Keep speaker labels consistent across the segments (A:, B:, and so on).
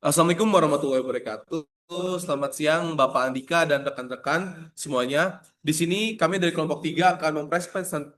A: Assalamualaikum warahmatullahi wabarakatuh. Selamat siang Bapak Andika dan rekan-rekan semuanya. Di sini kami dari kelompok 3 akan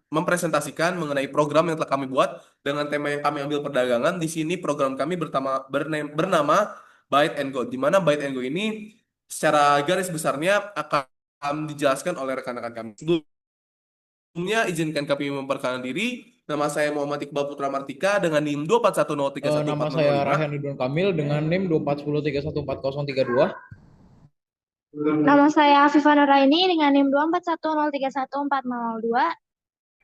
A: mempresentasikan mengenai program yang telah kami buat dengan tema yang kami ambil perdagangan. Di sini program kami bernama Byte and Go, di mana Byte and Go ini secara garis besarnya akan dijelaskan oleh rekan-rekan kami. Sebelumnya izinkan kami memperkenalkan diri. Nama saya Muhammad Iqbal Putra Martika dengan NIM
B: Nama
A: 241031405.
B: saya Rayhan Ridwan Kamil dengan NIM 2410314032.
C: Nama saya Afifa Nuraini dengan NIM 241031402.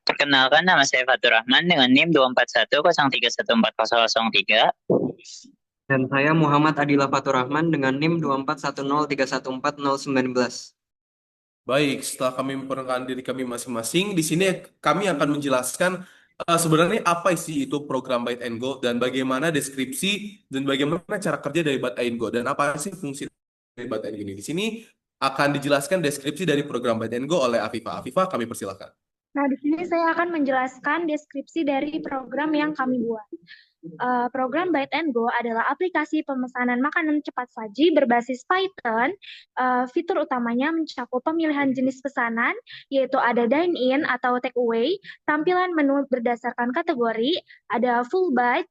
D: Perkenalkan, nama saya Fatur Rahman dengan NIM 24103144003.
E: Dan saya Muhammad Adila Fatur Rahman dengan NIM 24103140911.
A: Baik, setelah kami memperkenalkan diri kami masing-masing, di sini kami akan menjelaskan sebenarnya apa sih itu program Byte and Go dan bagaimana deskripsi dan bagaimana cara kerja dari Byte and Go dan apa sih fungsi dari Byte and Go ini. Di sini akan dijelaskan deskripsi dari program Byte and Go oleh Afifa. Afifa, kami persilakan.
C: Nah, di sini saya akan menjelaskan deskripsi dari program yang kami buat. Program Byte and Go adalah aplikasi pemesanan makanan cepat saji berbasis Python. Fitur utamanya mencakup pemilihan jenis pesanan, yaitu ada dine-in atau take away, tampilan menu berdasarkan kategori, ada full bite,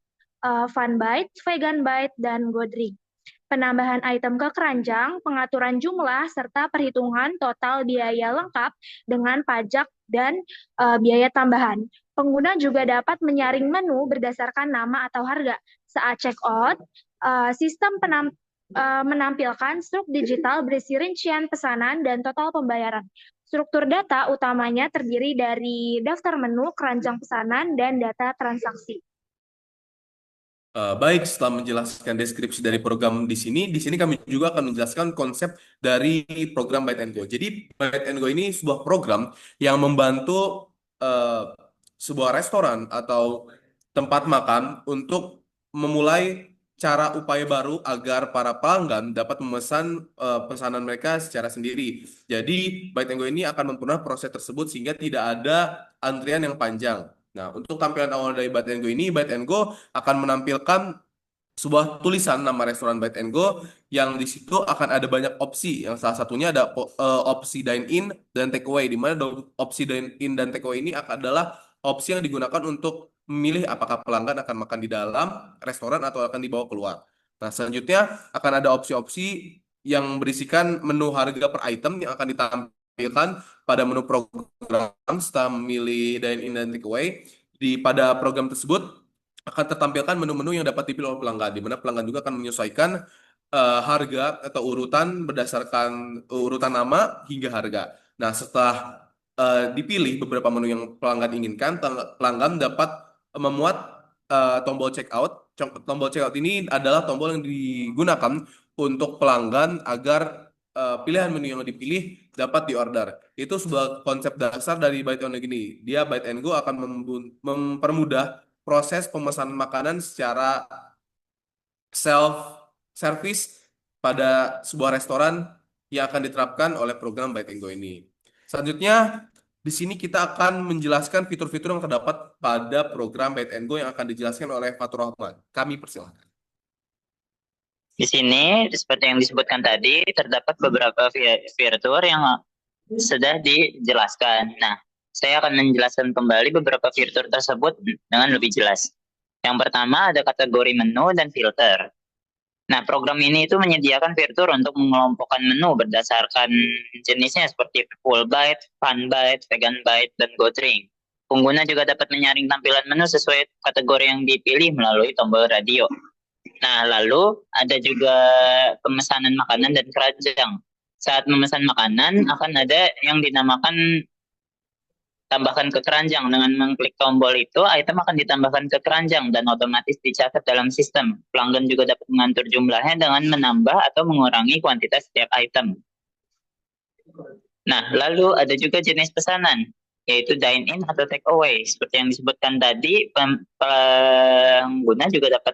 C: fun bite, vegan bite, dan go drink. Penambahan item ke keranjang, pengaturan jumlah, serta perhitungan total biaya lengkap dengan pajak dan biaya tambahan. Pengguna juga dapat menyaring menu berdasarkan nama atau harga. Saat check out, sistem menampilkan struk digital berisi rincian pesanan dan total pembayaran. Struktur data utamanya terdiri dari daftar menu, keranjang pesanan, dan data transaksi.
A: Baik, setelah menjelaskan deskripsi dari program di sini kami juga akan menjelaskan konsep dari program Byte and Go. Jadi, Byte and Go ini sebuah program yang membantu sebuah restoran atau tempat makan untuk memulai cara upaya baru agar para pelanggan dapat memesan pesanan mereka secara sendiri. Jadi, Byte and Go ini akan mempermudah proses tersebut sehingga tidak ada antrian yang panjang. Nah, untuk tampilan awal dari Byte and Go ini, Byte and Go akan menampilkan sebuah tulisan nama restoran Byte and Go yang di situ akan ada banyak opsi. Yang salah satunya ada opsi dine-in dan take away, di mana opsi dine-in dan take away ini adalah opsi yang digunakan untuk memilih apakah pelanggan akan makan di dalam restoran atau akan dibawa keluar. Nah, selanjutnya akan ada opsi-opsi yang berisikan menu harga per item yang akan ditampilkan pada menu program setelah memilih dine-in dan take away. Pada program tersebut akan tertampilkan menu-menu yang dapat dipilih oleh pelanggan, di mana pelanggan juga akan menyesuaikan harga atau urutan berdasarkan urutan nama hingga harga. Nah, setelah dipilih beberapa menu yang pelanggan inginkan, pelanggan dapat memuat tombol checkout. Tombol checkout ini adalah tombol yang digunakan untuk pelanggan agar pilihan menu yang dipilih dapat diorder. Itu sebuah konsep dasar dari Byte and Go ini. Dia Byte and Go akan mempermudah proses pemesanan makanan secara self service pada sebuah restoran yang akan diterapkan oleh program Byte and Go ini. Selanjutnya, di sini kita akan menjelaskan fitur-fitur yang terdapat pada program Byte and Go yang akan dijelaskan oleh Fatur Rahman. Kami persilahkan.
D: Di sini, seperti yang disebutkan tadi, terdapat beberapa fitur yang sudah dijelaskan. Nah, saya akan menjelaskan kembali beberapa fitur tersebut dengan lebih jelas. Yang pertama ada kategori menu dan filter. Nah, program ini itu menyediakan fitur untuk mengelompokkan menu berdasarkan jenisnya seperti full bite, fun bite, vegan bite, dan go drink. Pengguna juga dapat menyaring tampilan menu sesuai kategori yang dipilih melalui tombol radio. Nah, lalu ada juga pemesanan makanan dan keranjang. Saat memesan makanan akan ada yang dinamakan tambahkan ke keranjang. Dengan mengklik tombol itu, item akan ditambahkan ke keranjang dan otomatis dicatat dalam sistem. Pelanggan juga dapat mengatur jumlahnya dengan menambah atau mengurangi kuantitas setiap item. Nah, lalu ada juga jenis pesanan, yaitu dine-in atau take away. Seperti yang disebutkan tadi, pengguna juga dapat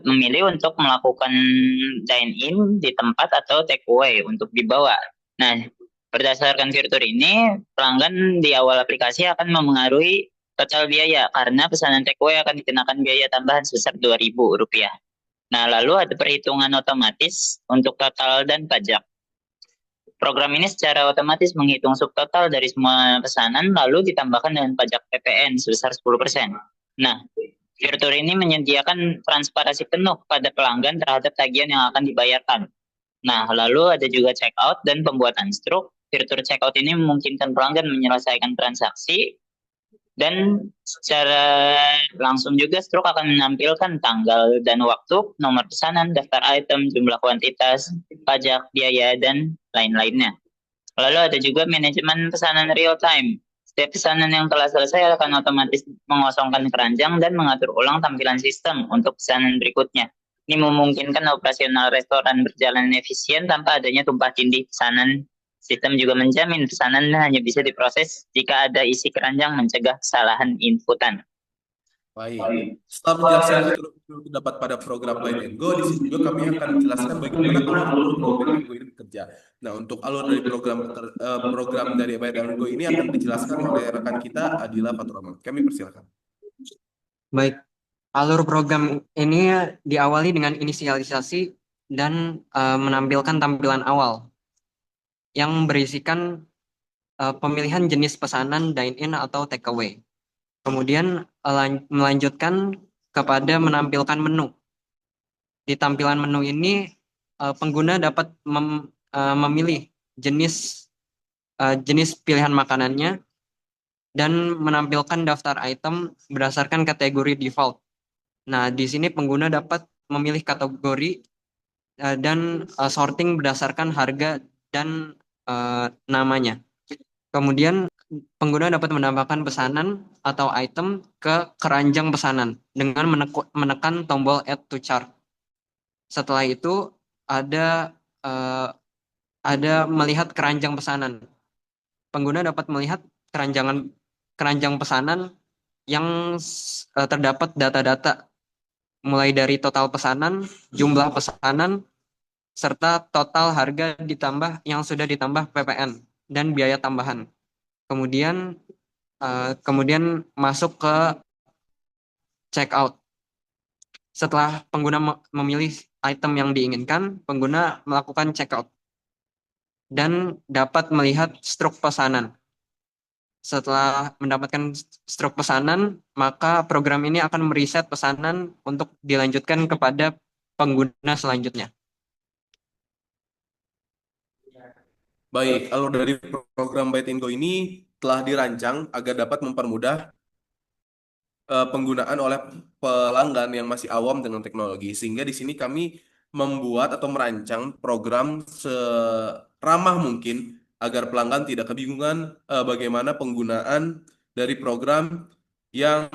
D: memilih untuk melakukan dine-in di tempat atau take away untuk dibawa. Nah, berdasarkan fitur ini, pelanggan di awal aplikasi akan memengaruhi total biaya karena pesanan takeaway akan dikenakan biaya tambahan sebesar Rp2.000. Nah, lalu ada perhitungan otomatis untuk total dan pajak. Program ini secara otomatis menghitung subtotal dari semua pesanan lalu ditambahkan dengan pajak PPN sebesar 10%. Nah, fitur ini menyediakan transparansi penuh pada pelanggan terhadap tagihan yang akan dibayarkan. Nah, lalu ada juga checkout dan pembuatan struk. Fitur checkout ini memungkinkan pelanggan menyelesaikan transaksi dan secara langsung juga struk akan menampilkan tanggal dan waktu, nomor pesanan, daftar item, jumlah kuantitas, pajak, biaya, dan lain-lainnya. Lalu ada juga manajemen pesanan real time. Setiap pesanan yang telah selesai akan otomatis mengosongkan keranjang dan mengatur ulang tampilan sistem untuk pesanan berikutnya. Ini memungkinkan operasional restoran berjalan efisien tanpa adanya tumpah tindih pesanan. Sistem juga menjamin pesanan hanya bisa diproses jika ada isi keranjang mencegah kesalahan inputan.
A: Baik. Setelah menjelaskan fitur-fitur terdapat pada program Byte and Go, di sini juga kami akan menjelaskan bagaimana alur program Byte and Go ini bekerja. Nah, untuk alur dari program dari Byte and Go ini akan dijelaskan oleh rekan kita Adila Faturrahman. Kami persilakan.
E: Baik, alur program ini diawali dengan inisialisasi dan menampilkan tampilan awal yang berisikan pemilihan jenis pesanan dine-in atau takeaway. Kemudian melanjutkan kepada menampilkan menu. Di tampilan menu ini pengguna dapat memilih jenis pilihan makanannya dan menampilkan daftar item berdasarkan kategori default. Nah, di sini pengguna dapat memilih kategori dan sorting berdasarkan harga dan namanya. Kemudian pengguna dapat menambahkan pesanan atau item ke keranjang pesanan dengan menekan tombol Add to Cart. Setelah itu ada melihat keranjang pesanan. Pengguna dapat melihat keranjang pesanan yang terdapat data-data mulai dari total pesanan, jumlah pesanan, serta total harga yang sudah ditambah PPN dan biaya tambahan. Kemudian masuk ke checkout. Setelah pengguna memilih item yang diinginkan, pengguna melakukan checkout dan dapat melihat struk pesanan. Setelah mendapatkan struk pesanan, maka program ini akan mereset pesanan untuk dilanjutkan kepada pengguna selanjutnya.
A: Baik, alur dari program Byte and Go ini telah dirancang agar dapat mempermudah penggunaan oleh pelanggan yang masih awam dengan teknologi. Sehingga di sini kami membuat atau merancang program seramah mungkin agar pelanggan tidak kebingungan bagaimana penggunaan dari program yang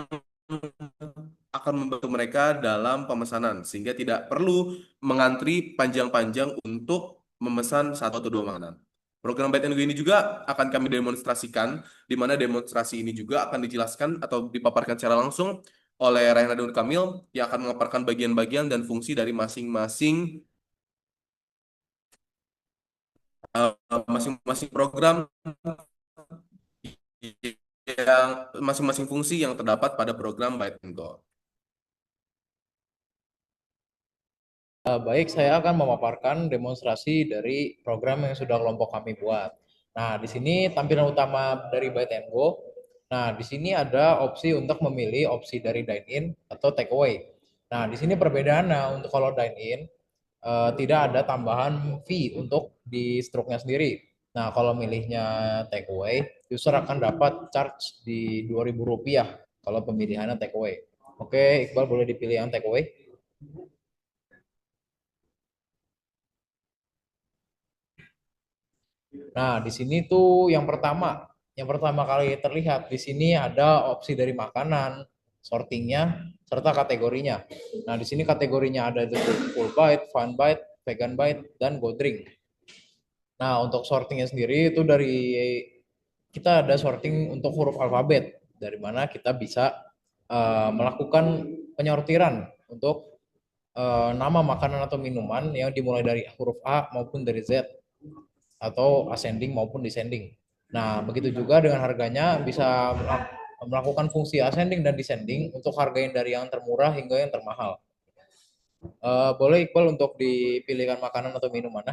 A: akan membantu mereka dalam pemesanan. Sehingga tidak perlu mengantri panjang-panjang untuk memesan satu atau dua makanan. Program Byte and Go ini juga akan kami demonstrasikan, di mana demonstrasi ini juga akan dijelaskan atau dipaparkan secara langsung oleh Rayhan Nur Kamil yang akan memaparkan bagian-bagian dan fungsi dari masing-masing program yang masing-masing fungsi yang terdapat pada program Byte and Go.
B: Baik, saya akan memaparkan demonstrasi dari program yang sudah kelompok kami buat. Nah, di sini tampilan utama dari Byte and Go. Nah, di sini ada opsi untuk memilih opsi dari dine-in atau take away. Nah, di sini perbedaannya untuk kalau dine-in tidak ada tambahan fee untuk di struknya sendiri. Nah, kalau milihnya take away, user akan dapat charge di Rp2.000 kalau pemilihannya take away. Oke, Iqbal boleh dipilih yang take away. Nah, di sini tuh yang pertama kali terlihat di sini ada opsi dari makanan, sortingnya, serta kategorinya. Nah, di sini kategorinya ada itu full bite, fun bite, vegan bite, dan go drink. Nah, untuk sortingnya sendiri itu dari kita ada sorting untuk huruf alfabet, dari mana kita bisa melakukan penyortiran untuk nama makanan atau minuman yang dimulai dari huruf A maupun dari Z, atau ascending maupun descending. Nah, begitu juga dengan harganya bisa melakukan fungsi ascending dan descending untuk harga yang dari yang termurah hingga yang termahal. Boleh Iqbal untuk dipilihkan makanan atau minuman?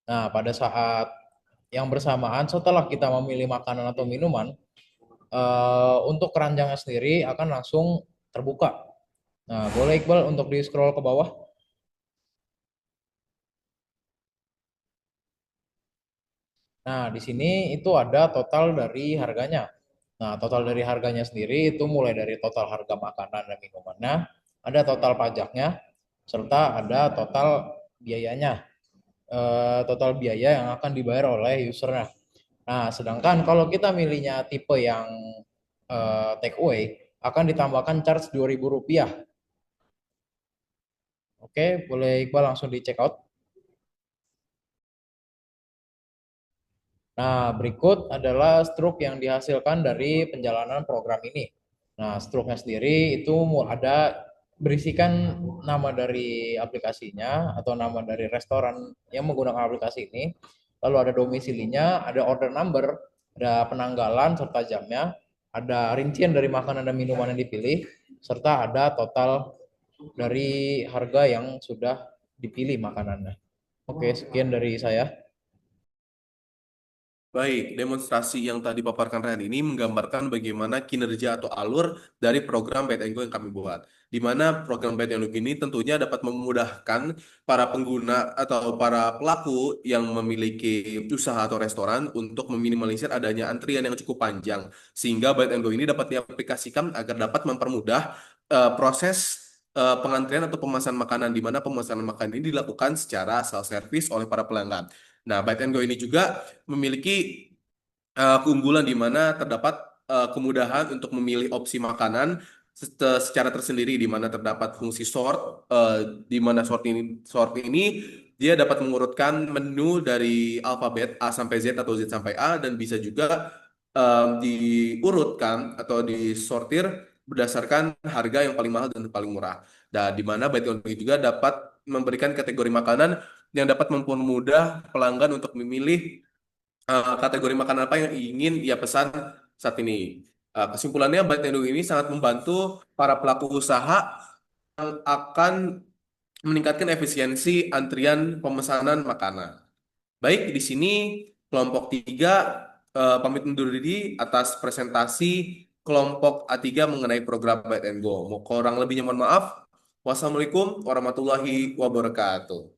B: Nah, pada saat yang bersamaan setelah kita memilih makanan atau minuman, untuk keranjangnya sendiri akan langsung terbuka. Nah, boleh Iqbal untuk di scroll ke bawah. Nah, di sini itu ada total dari harganya. Nah, total dari harganya sendiri itu mulai dari total harga makanan dan minumannya, ada total pajaknya, serta ada total biayanya, total biaya yang akan dibayar oleh usernya. Nah, sedangkan kalau kita milihnya tipe yang take away, akan ditambahkan charge Rp2.000. Oke, boleh Iqbal langsung di check out. Nah, berikut adalah struk yang dihasilkan dari penjalanan program ini. Nah, struknya sendiri itu ada berisikan nama dari aplikasinya atau nama dari restoran yang menggunakan aplikasi ini. Lalu ada domisilinya, ada order number, ada penanggalan serta jamnya, ada rincian dari makanan dan minuman yang dipilih, serta ada total dari harga yang sudah dipilih makanannya. Oke, sekian dari saya.
A: Baik, demonstrasi yang tadi paparkan Rehan ini menggambarkan bagaimana kinerja atau alur dari program Byte and Go yang kami buat. Di mana program Byte and Go ini tentunya dapat memudahkan para pengguna atau para pelaku yang memiliki usaha atau restoran untuk meminimalisir adanya antrian yang cukup panjang. Sehingga Byte and Go ini dapat diaplikasikan agar dapat mempermudah proses pengantrian atau pemesanan makanan, di mana pemesanan makanan ini dilakukan secara self-service oleh para pelanggan. Nah, Byte and Go ini juga memiliki keunggulan di mana terdapat kemudahan untuk memilih opsi makanan secara tersendiri, di mana terdapat fungsi sort, di mana sort ini dia dapat mengurutkan menu dari alfabet A sampai Z atau Z sampai A, dan bisa juga diurutkan atau disortir berdasarkan harga yang paling mahal dan paling murah. Dan di mana Byte and Go juga dapat memberikan kategori makanan yang dapat mempermudah pelanggan untuk memilih kategori makanan apa yang ingin ia pesan saat ini. Kesimpulannya, Byte and Go ini sangat membantu para pelaku usaha yang akan meningkatkan efisiensi antrian pemesanan makanan. Baik, di sini kelompok 3 pamit undur diri atas presentasi kelompok A3 mengenai program Byte and Go. Kurang lebihnya mohon maaf. Wassalamualaikum warahmatullahi wabarakatuh.